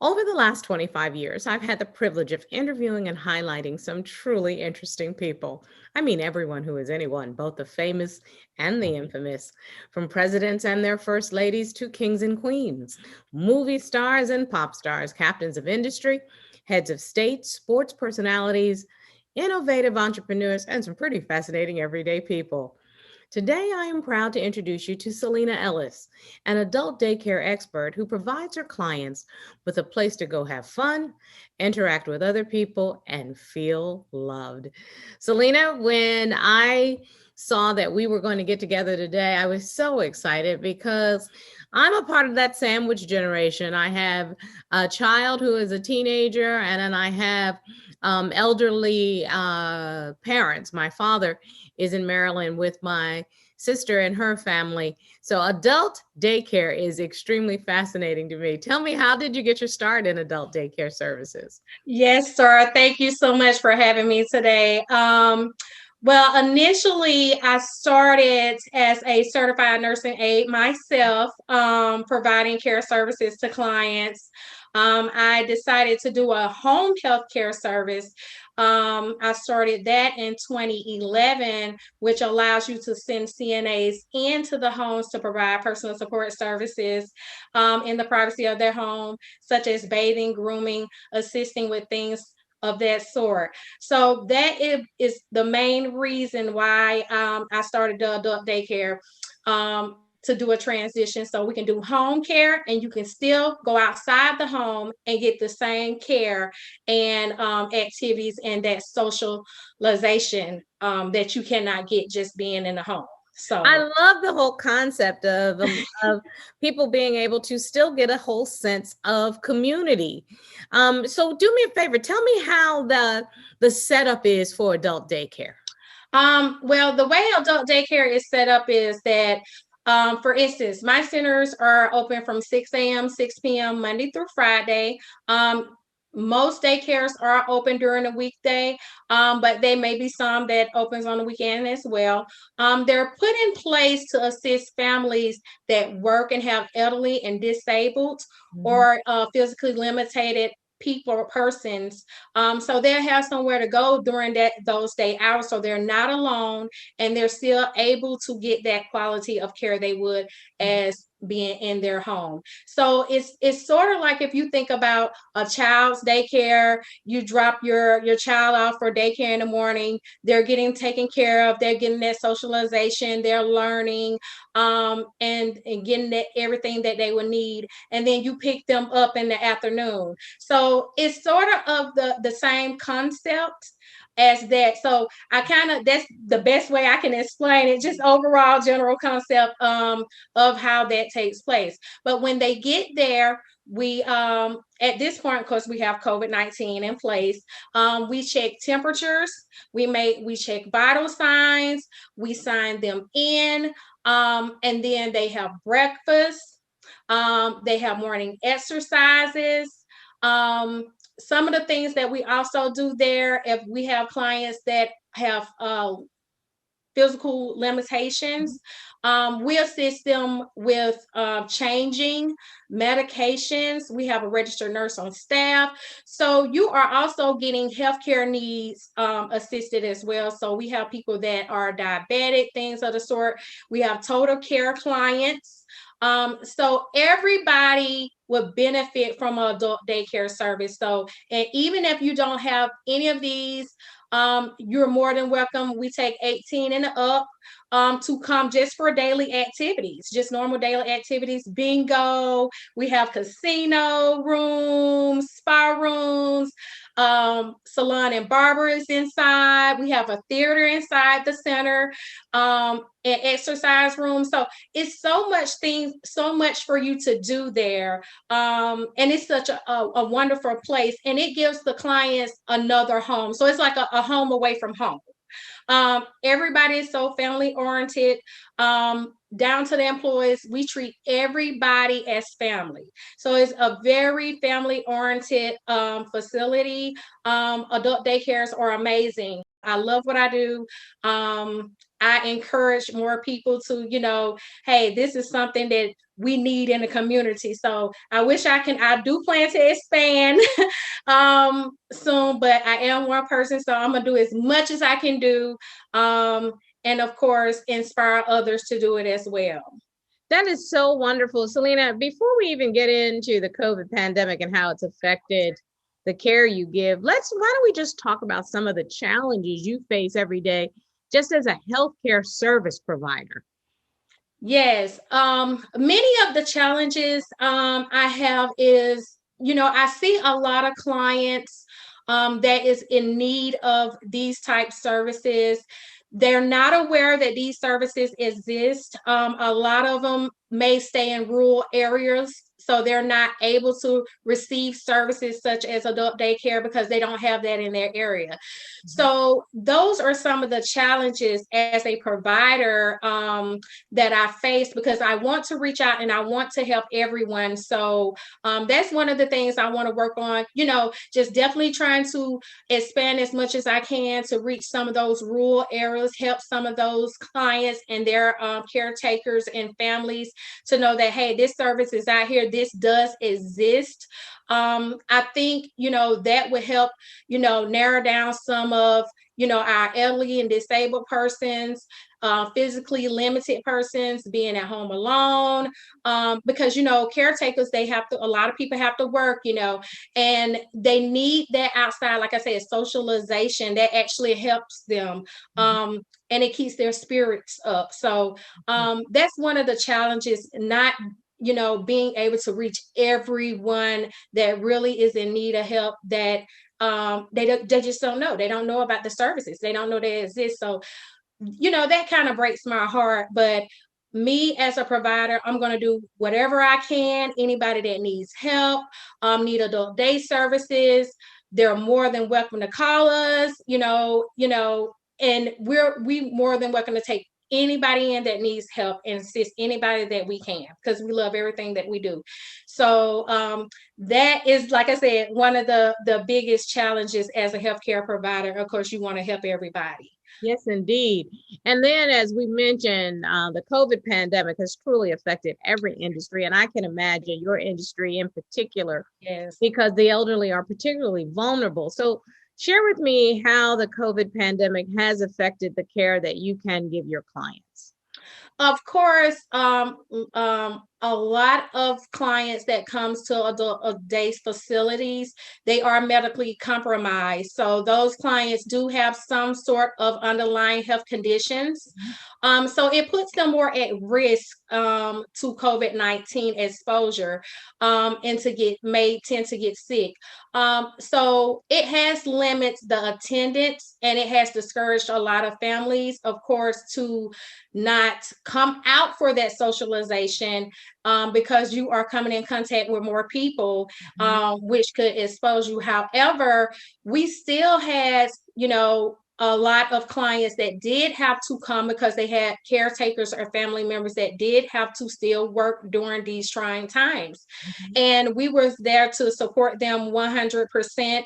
Over the last 25 years, I've had the privilege of interviewing and highlighting some truly interesting people. I mean, everyone who is anyone, both the famous and the infamous, from presidents and their first ladies to kings and queens, movie stars and pop stars, captains of industry, heads of state, sports personalities, innovative entrepreneurs, and some pretty fascinating everyday people. Today, I am proud to introduce you to Selina Ellis, an adult daycare expert who provides her clients with a place to go have fun, interact with other people, and feel loved. Selina, when I saw that we were going to get together today, I was so excited because I'm a part of that sandwich generation. I have a child who is a teenager, and then I have elderly parents. My father is in Maryland with my sister and her family. So adult daycare is extremely fascinating to me. Tell me, how did you get your start in adult daycare services? Yes, sir. Thank you so much for having me today. Well, initially, I started as a certified nursing aide myself, providing care services to clients. I decided to do a home health care service. I started that in 2011, which allows you to send CNAs into the homes to provide personal support services in the privacy of their home, such as bathing, grooming, assisting with things of that sort. So that is the main reason why I started the adult daycare, to do a transition so we can do home care and you can still go outside the home and get the same care and activities and that socialization that you cannot get just being in the home. I So love the whole concept of people being able to still get a whole sense of community. So do me a favor, tell me how the setup is for adult daycare. well, the way adult daycare is set up is that, for instance, my centers are open from 6 a.m., 6 p.m., Monday through Friday. Most daycares are open during the weekday, but there may be some that opens on the weekend as well. They're put in place to assist families that work and have elderly and disabled Mhm. or physically limited people or persons, so they'll have somewhere to go during those day hours, so they're not alone and they're still able to get that quality of care they would as being in their home. So it's sort of like if you think about a child's daycare, you drop your child off for daycare in the morning, they're getting taken care of, they're getting that socialization, they're learning, and getting that everything that they would need, and then you pick them up in the afternoon. So it's sort of the same concept as that. So I kind of, that's the best way I can explain it, just overall general concept of how that takes place. But when they get there, we at this point, because we have COVID-19 in place, we check temperatures, we check vital signs, we sign them in, and then they have breakfast, they have morning exercises. Some of the things that we also do there, if we have clients that have physical limitations, we assist them with changing medications. We have a registered nurse on staff. So you are also getting healthcare needs assisted as well. So we have people that are diabetic, things of the sort. We have total care clients. So everybody would benefit from an adult daycare service. So, and even if you don't have any of these, you're more than welcome. We take 18 and up to come just for daily activities, just normal daily activities. Bingo. We have casino rooms, spa rooms, salon and barber is inside. We have a theater inside the center, and exercise room. So it's so much things, so much for you to do there, and it's such a wonderful place, and it gives the clients another home, so it's like a home away from home. Everybody is so family oriented, down to the employees. We treat everybody as family, so it's a very family oriented facility. Adult daycares are amazing. I love what I do. I encourage more people to, hey, this is something that we need in the community. So I do plan to expand soon, but I am one person, so I'm gonna do as much as I can do. And of course, inspire others to do it as well. That is so wonderful. Selina, before we even get into the COVID pandemic and how it's affected the care you give, why don't we just talk about some of the challenges you face every day just as a healthcare service provider? Yes. Many of the challenges I have is, I see a lot of clients that is in need of these type services. They're not aware that these services exist. A lot of them may stay in rural areas, so they're not able to receive services such as adult daycare because they don't have that in their area. So those are some of the challenges as a provider that I face, because I want to reach out and I want to help everyone. So that's one of the things I want to work on, just definitely trying to expand as much as I can to reach some of those rural areas, help some of those clients and their caretakers and families to know that, hey, this service is out here, this does exist. I think, that would help, narrow down some of, our elderly and disabled persons, physically limited persons being at home alone, because caretakers, a lot of people have to work, and they need that outside, like I said, socialization that actually helps them, and it keeps their spirits up. So that's one of the challenges, not being able to reach everyone that really is in need of help, that they just don't know. They don't know about the services. They don't know they exist. So that kind of breaks my heart. But me as a provider, I'm going to do whatever I can. Anybody that needs help, need adult day services, they're more than welcome to call us, and we more than welcome to take anybody in that needs help and assist anybody that we can, because we love everything that we do. So that is, like I said, one of the biggest challenges as a healthcare provider. Of course, you want to help everybody. Yes, indeed. And then, as we mentioned, the COVID pandemic has truly affected every industry. And I can imagine your industry in particular, Yes. because the elderly are particularly vulnerable. So, share with me how the COVID pandemic has affected the care that you can give your clients. Of course, a lot of clients that comes to adult day facilities, they are medically compromised. So those clients do have some sort of underlying health conditions. So it puts them more at risk to COVID-19 exposure, and may tend to get sick. So it has limited the attendance, and it has discouraged a lot of families, of course, to not come out for that socialization, because you are coming in contact with more people, which could expose you. However, we still had, a lot of clients that did have to come because they had caretakers or family members that did have to still work during these trying times. And we were there to support them 100%.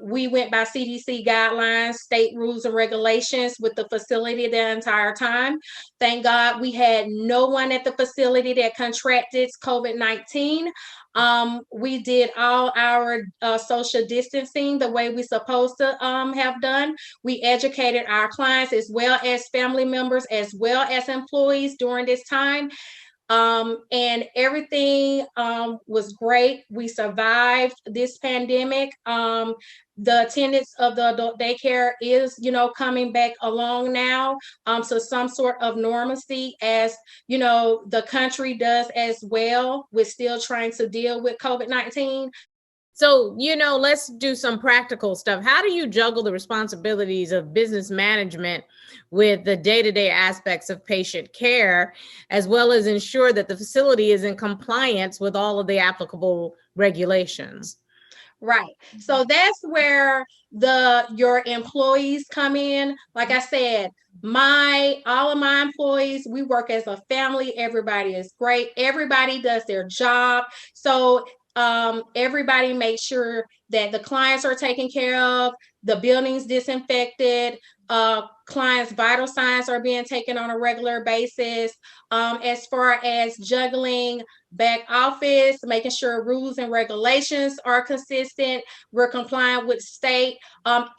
We went by CDC guidelines, state rules and regulations with the facility the entire time. Thank God we had no one at the facility that contracted COVID-19. We did all our social distancing the way we supposed to have done. We educated our clients as well as family members, as well as employees during this time. And everything was great. We survived this pandemic. The attendance of the adult daycare is, coming back along now, so some sort of normalcy, as the country does as well. We're still trying to deal with COVID-19. So, let's do some practical stuff. How do you juggle the responsibilities of business management with the day-to-day aspects of patient care, as well as ensure that the facility is in compliance with all of the applicable regulations? Right. So that's where your employees come in. Like I said, all of my employees, we work as a family. Everybody is great. Everybody does their job. So Everybody make sure that the clients are taken care of, the building's disinfected, clients' vital signs are being taken on a regular basis. As far as juggling back office, making sure rules and regulations are consistent, we're compliant with state.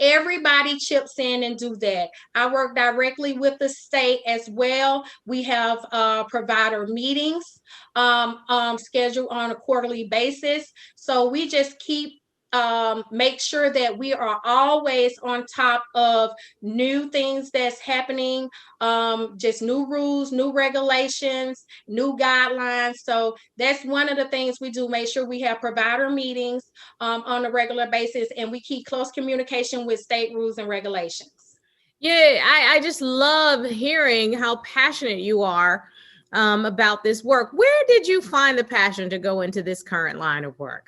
Everybody chips in and do that. I work directly with the state as well. We have provider meetings scheduled on a quarterly basis. So we just keep make sure that we are always on top of new things that's happening, just new rules, new regulations, new guidelines. So that's one of the things we do. Make sure we have provider meetings on a regular basis, and we keep close communication with state rules and regulations. Yeah, I just love hearing how passionate you are about this work. Where did you find the passion to go into this current line of work?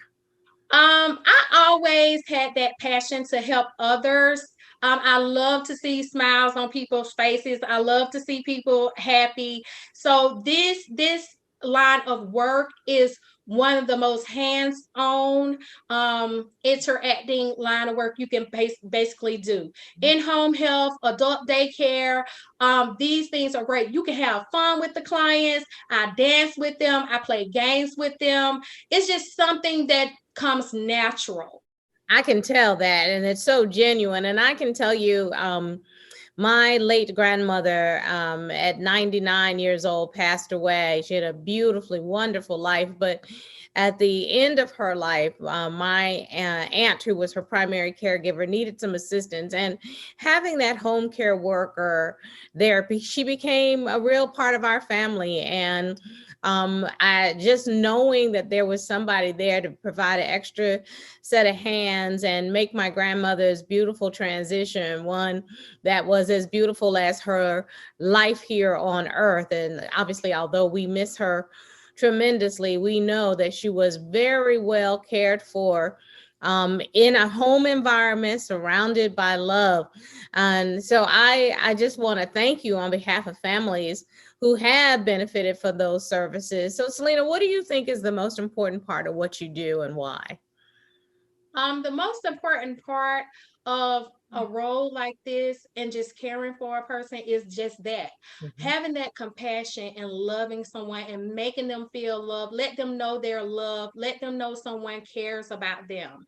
I always had that passion to help others. I love to see smiles on people's faces. I love to see people happy. So this line of work is one of the most hands-on, interacting line of work you can basically do. In-home health, adult daycare, these things are great. You can have fun with the clients. I dance with them. I play games with them. It's just something that comes natural. I can tell that, and it's so genuine. And I can tell you, my late grandmother, at 99 years old, passed away. She had a beautifully wonderful life, but at the end of her life, my aunt, who was her primary caregiver, needed some assistance. And having that home care worker there, she became a real part of our family. And I just knowing that there was somebody there to provide an extra set of hands and make my grandmother's beautiful transition one that was as beautiful as her life here on earth. And obviously, although we miss her tremendously, we know that she was very well cared for in a home environment surrounded by love. And so I just want to thank you on behalf of families who have benefited from those services. So Selina, what do you think is the most important part of what you do and why? The most important part of a role like this and just caring for a person is just that, Mhm. having that compassion and loving someone and making them feel loved, let them know they're loved, let them know someone cares about them.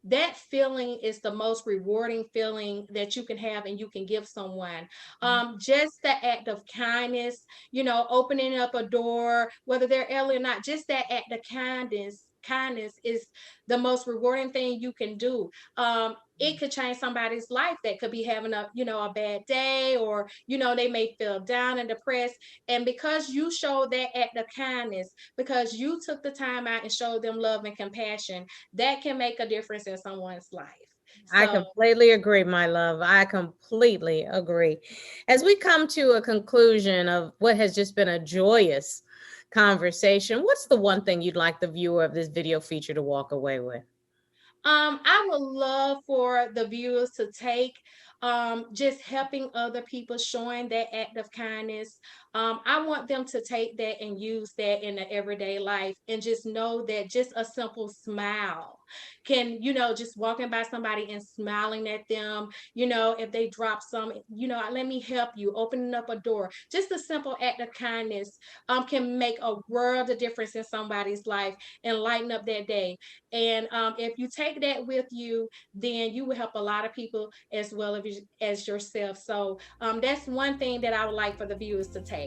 That feeling is the most rewarding feeling that you can have and you can give someone. Just the act of kindness, opening up a door, whether they're elderly or not, just that act of kindness is the most rewarding thing you can do. It could change somebody's life that could be having a bad day, or they may feel down and depressed, and because you showed that act of kindness, because you took the time out and showed them love and compassion, that can make a difference in someone's life. I So completely agree, my love. I completely agree. As we come to a conclusion of what has just been a joyous conversation, what's the one thing you'd like the viewer of this video feature to walk away with? I would love for the viewers to take just helping other people, showing that act of kindness. I want them to take that and use that in the everyday life, and just know that just a simple smile can, just walking by somebody and smiling at them, if they drop some, let me help you, opening up a door. Just a simple act of kindness can make a world of difference in somebody's life and lighten up their day. And if you take that with you, then you will help a lot of people as well as yourself. So that's one thing that I would like for the viewers to take.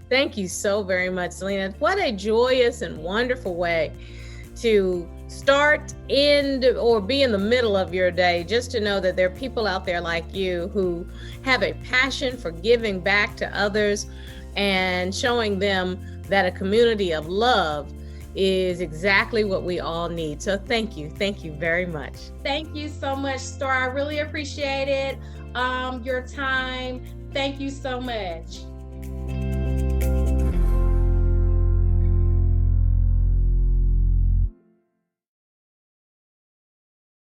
Thank you so very much, Selina. What a joyous and wonderful way to start, end, or be in the middle of your day, just to know that there are people out there like you who have a passion for giving back to others and showing them that a community of love is exactly what we all need. So thank you. Thank you very much. Thank you so much, Star. I really appreciate it. Your time. Thank you so much.